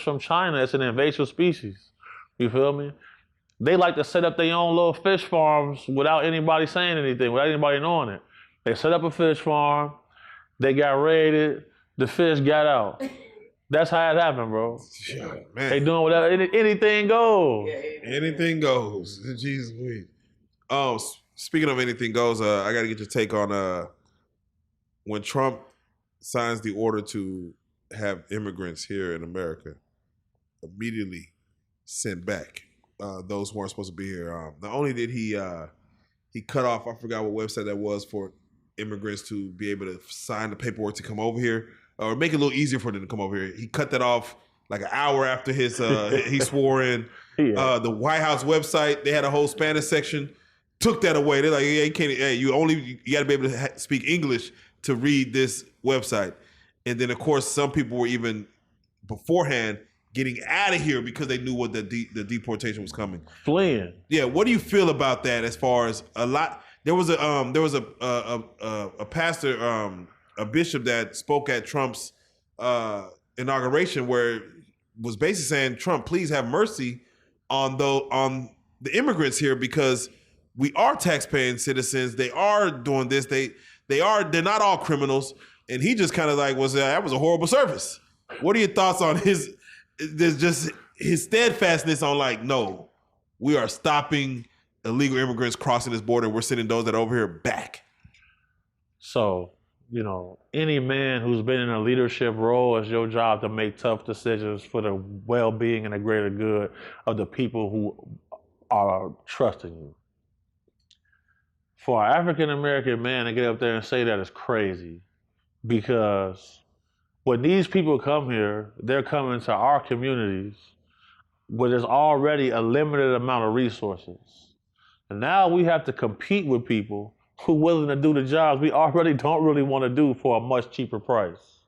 from China. It's an invasive species. You feel me? They like to set up their own little fish farms without anybody saying anything, without anybody knowing it. They set up a fish farm. They got raided. The fish got out. That's how it happened, bro. Yeah, man. They doing whatever. Anything goes. Anything goes. Jesus, speaking of anything goes, I got to get your take on when Trump signs the order to have immigrants here in America immediately sent back those who weren't supposed to be here. Not only did he cut off, I forgot what website that was, for immigrants to be able to sign the paperwork to come over here, or make it a little easier for them to come over here. He cut that off like an hour after he swore in. Yeah. The White House website, they had a whole Spanish section, took that away. They're like, yeah, you can't. Hey, you got to be able to speak English to read this website. And then, of course, some people were even beforehand getting out of here because they knew what the deportation was coming. Fleeing. Yeah. What do you feel about that? As far as a lot, there was a pastor. A bishop that spoke at Trump's inauguration, where was basically saying, Trump, please have mercy on the immigrants here, because we are taxpaying citizens. They are doing this. They're not all criminals. And he just kind of like that was a horrible service. What are your thoughts on his steadfastness on like, no, we are stopping illegal immigrants crossing this border. We're sending those that are over here back. So, you know, any man who's been in a leadership role, it's your job to make tough decisions for the well-being and the greater good of the people who are trusting you. For an African-American man to get up there and say that is crazy, because when these people come here, they're coming to our communities where there's already a limited amount of resources. And now we have to compete with people who are willing to do the jobs we already don't really want to do for a much cheaper price.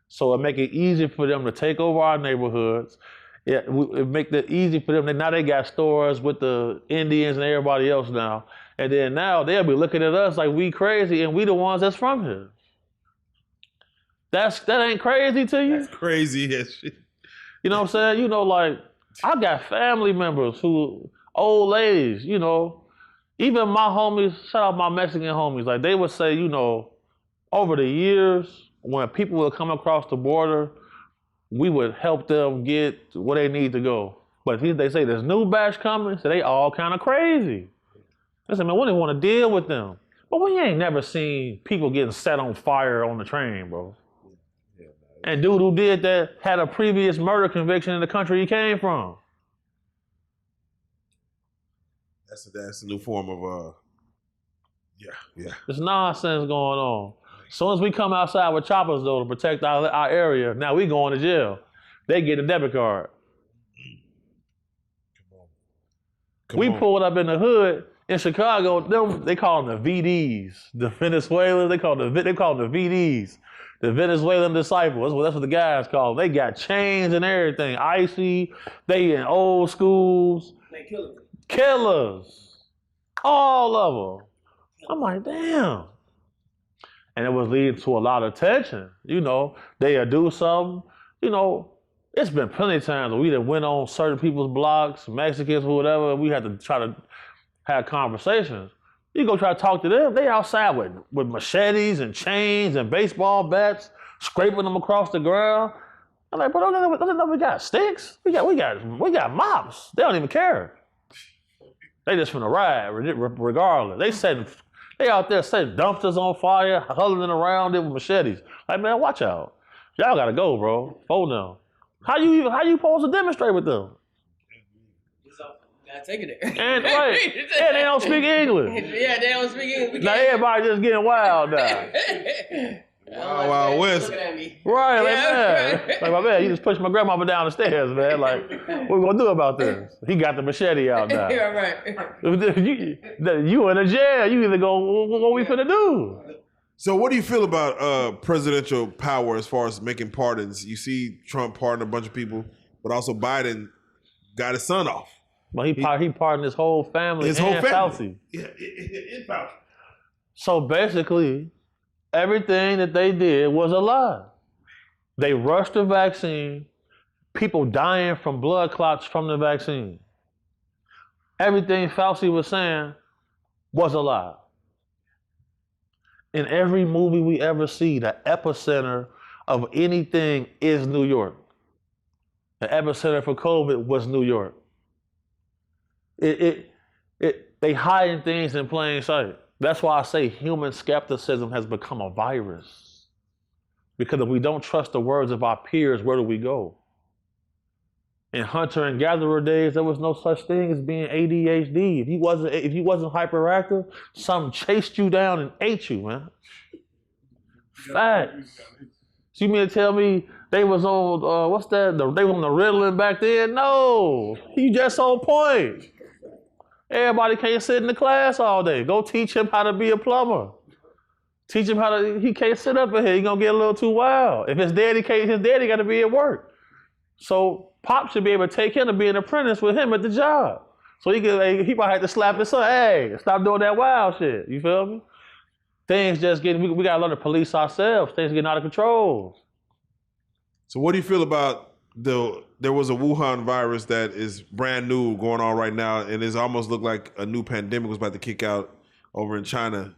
So it make it easy for them to take over our neighborhoods. It make it easy for them. Now they got stores with the Indians and everybody else now. And then now they'll be looking at us like we crazy and we the ones that's from here. That ain't crazy to you? That's crazy as shit. You know what I'm saying? You know, like, I got family members who, old ladies, you know, even my homies, shout out my Mexican homies, like they would say, you know, over the years, when people would come across the border, we would help them get where they need to go. But they say there's new batch coming, so they all kind of crazy. They say, man, we didn't want to deal with them. But we ain't never seen people getting set on fire on the train, bro. And dude who did that had a previous murder conviction in the country he came from. That's a new form of yeah. There's nonsense going on. As soon as we come outside with choppers though to protect our area, now we going to jail. They get a debit card. Come we on. pulled up in the hood in Chicago. They call them the VDs, the Venezuelans. They call them the VDs. The Venezuelan disciples, that's what the guys call them. They got chains and everything. Icy, they in old schools. They killers. Killers. All of them. I'm like, damn. And it was leading to a lot of tension. You know, they'll do something. You know, it's been plenty of times where we done went on certain people's blocks, Mexicans or whatever, and we had to try to have conversations. You go try to talk to them, they outside with machetes and chains and baseball bats, scraping them across the ground. I'm like, bro, don't know we got sticks? We got mops. They don't even care. They just finna ride regardless. They out there setting dumpsters on fire, huddling around it with machetes. Like, man, watch out. Y'all gotta go, bro. Hold them. How you supposed to demonstrate with them? Gotta take it there. And right, yeah, they don't speak English. Yeah, they don't speak English. Now everybody just getting wild now. Wild West. Looking at me. Right, like, Yeah. man. Like, my man, you just pushed my grandmama down the stairs, man. Like, what we gonna do about this? He got the machete out now. Yeah, right. You in a jail. You either go, what we finna do? So what do you feel about presidential power as far as making pardons? You see Trump pardon a bunch of people, but also Biden got his son off. Well, he pardoned his whole family. His whole family. Fauci. Yeah, it's Fauci. So basically, everything that they did was a lie. They rushed the vaccine, people dying from blood clots from the vaccine. Everything Fauci was saying was a lie. In every movie we ever see, the epicenter of anything is New York. The epicenter for COVID was New York. They hiding things in plain sight. That's why I say human skepticism has become a virus. Because if we don't trust the words of our peers, where do we go? In hunter and gatherer days, there was no such thing as being ADHD. If you wasn't hyperactive, something chased you down and ate you, man. Facts. So you mean to tell me they was on what's that? They was on the Ritalin back then? No, you just on point. Everybody can't sit in the class all day. Go teach him how to be a plumber. Teach him how to. He can't sit up in here. He gonna get a little too wild. If his daddy got to be at work. So Pop should be able to take him to be an apprentice with him at the job. So he might have to slap his son. Hey, stop doing that wild shit. You feel me? Things just getting. We gotta learn to police ourselves. Things getting out of control. So what do you feel about there was a Wuhan virus that is brand new going on right now, and it's almost looked like a new pandemic was about to kick out over in China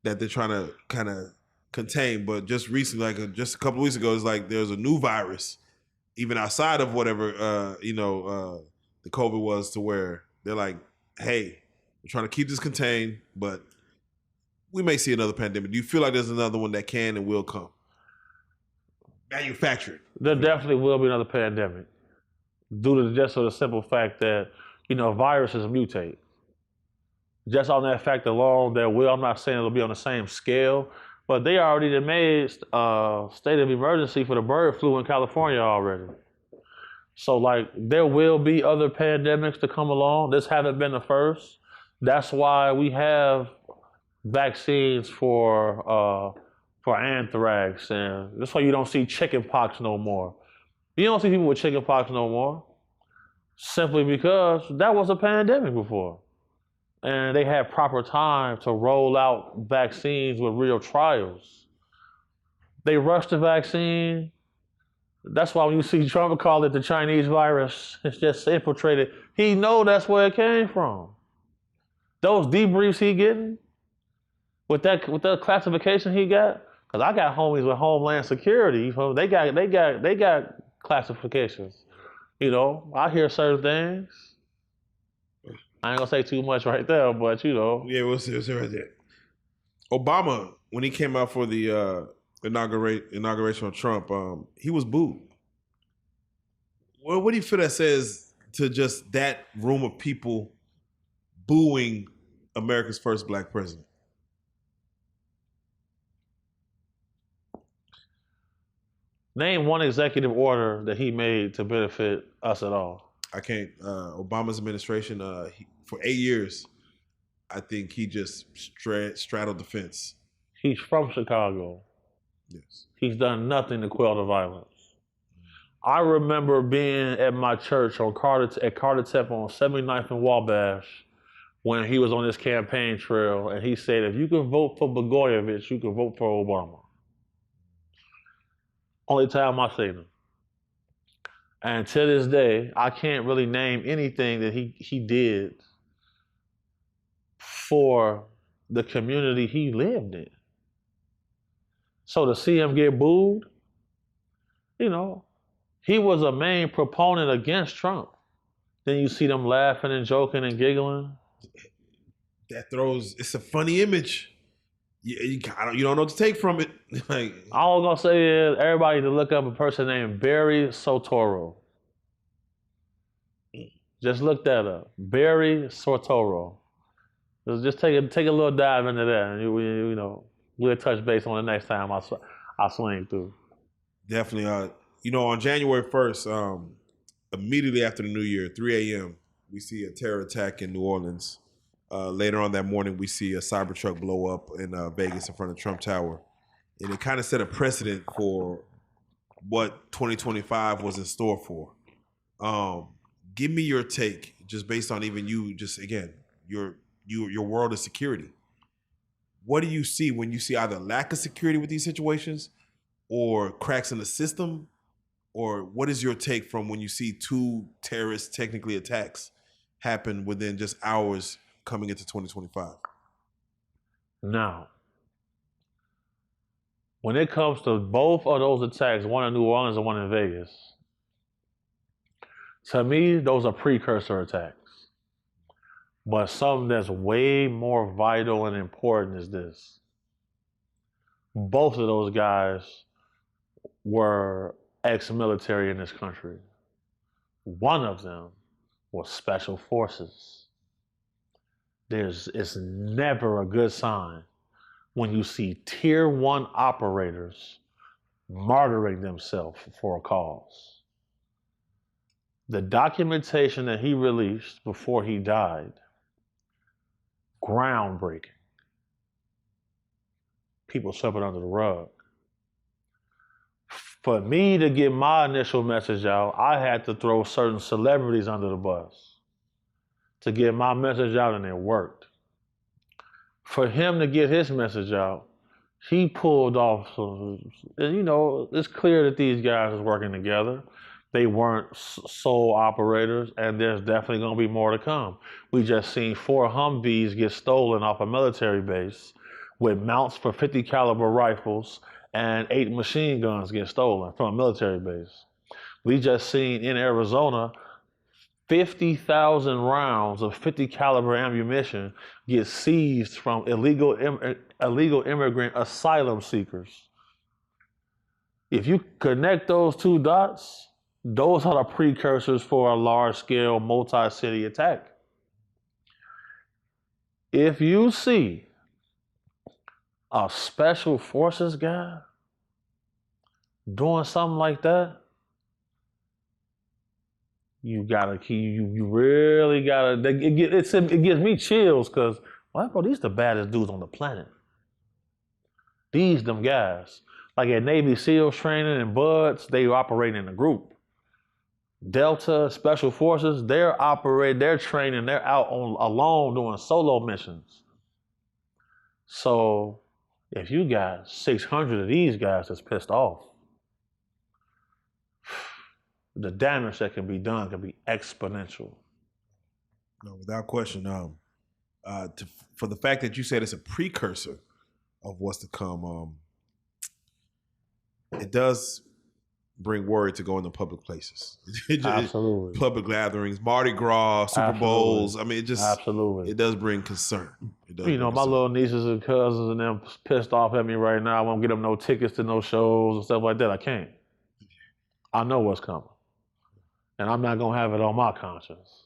that they're trying to kind of contain. But just recently, like just a couple of weeks ago, it's like there's a new virus, even outside of whatever the COVID was, to where they're like, hey, we're trying to keep this contained, but we may see another pandemic. Do you feel like there's another one that can and will come? Manufactured. There definitely will be another pandemic due to just the simple fact that, viruses mutate. Just on that fact alone, I'm not saying it'll be on the same scale, but they already made state of emergency for the bird flu in California already. So, there will be other pandemics to come along. This haven't been the first. That's why we have vaccines for anthrax, and that's why you don't see chicken pox no more. You don't see people with chicken pox no more, simply because that was a pandemic before. And they had proper time to roll out vaccines with real trials. They rushed the vaccine. That's why when you see Trump call it the Chinese virus, it's just infiltrated. He know that's where it came from. Those debriefs he getting, with that classification he got, because I got homies with Homeland Security. They got classifications. I hear certain things. I ain't gonna say too much right there, but Yeah, we'll see right there. Obama, when he came out for the inauguration of Trump, he was booed. What do you feel that says to just that room of people booing America's first black president? Name one executive order that he made to benefit us at all. I can't. Obama's administration, for 8 years, I think he just straddled the fence. He's from Chicago. Yes. He's done nothing to quell the violence. I remember being at my church at Carter Temple on 79th and Wabash when he was on his campaign trail, and he said, if you can vote for Blagojevich, you can vote for Obama. Only time I seen him. And to this day, I can't really name anything that he did for the community he lived in. So to see him get booed, he was a main proponent against Trump. Then you see them laughing and joking and giggling. It's a funny image. You don't know what to take from it. All I'm gonna say is everybody need to look up a person named Barry Soetoro. Just look that up, Barry Soetoro. Just take a little dive into that, and we'll touch base on the next time I swing through. Definitely. On January 1st, immediately after the New Year, 3 a.m., we see a terror attack in New Orleans. Later on that morning, we see a Cybertruck blow up in Vegas in front of Trump Tower. And it kind of set a precedent for what 2025 was in store for. Give me your take, just based on even you, just again, your world of security. What do you see when you see either lack of security with these situations or cracks in the system? Or what is your take from when you see two terrorist technically attacks happen within just hours coming into 2025? Now, when it comes to both of those attacks, one in New Orleans and one in Vegas, to me, those are precursor attacks. But something that's way more vital and important is this. Both of those guys were ex-military in this country. One of them was special forces. It's never a good sign when you see tier 1 operators martyring themselves for a cause. The documentation that he released before he died, groundbreaking. People swept it under the rug. For me to get my initial message out, I had to throw certain celebrities under the bus to get my message out, and it worked. For him to get his message out, he pulled off it's clear that these guys is working together. They weren't sole operators, and there's definitely going to be more to come. We just seen 4 Humvees get stolen off a military base with mounts for 50 caliber rifles and 8 machine guns get stolen from a military base. We just seen in Arizona 50,000 rounds of 50 caliber ammunition get seized from illegal immigrant asylum seekers. If you connect those two dots, those are the precursors for a large-scale multi-city attack. If you see a special forces guy doing something like that, you gotta keep. You really gotta. It gives me chills because, well, bro, these the baddest dudes on the planet. These them guys. Like at Navy SEALs training and Buds, they operate in a group. Delta Special Forces, they're training, they're out on alone doing solo missions. So if you got 600 of these guys that's pissed off, the damage that can be done can be exponential. No, without question. For the fact that you said it's a precursor of what's to come, it does bring worry to go into public places. Absolutely. Public gatherings, Mardi Gras, Super Bowls. I mean, it just absolutely. It does bring concern. My little nieces and cousins and them pissed off at me right now. I won't get them no tickets to no shows and stuff like that. I can't. I know what's coming. And I'm not going to have it on my conscience.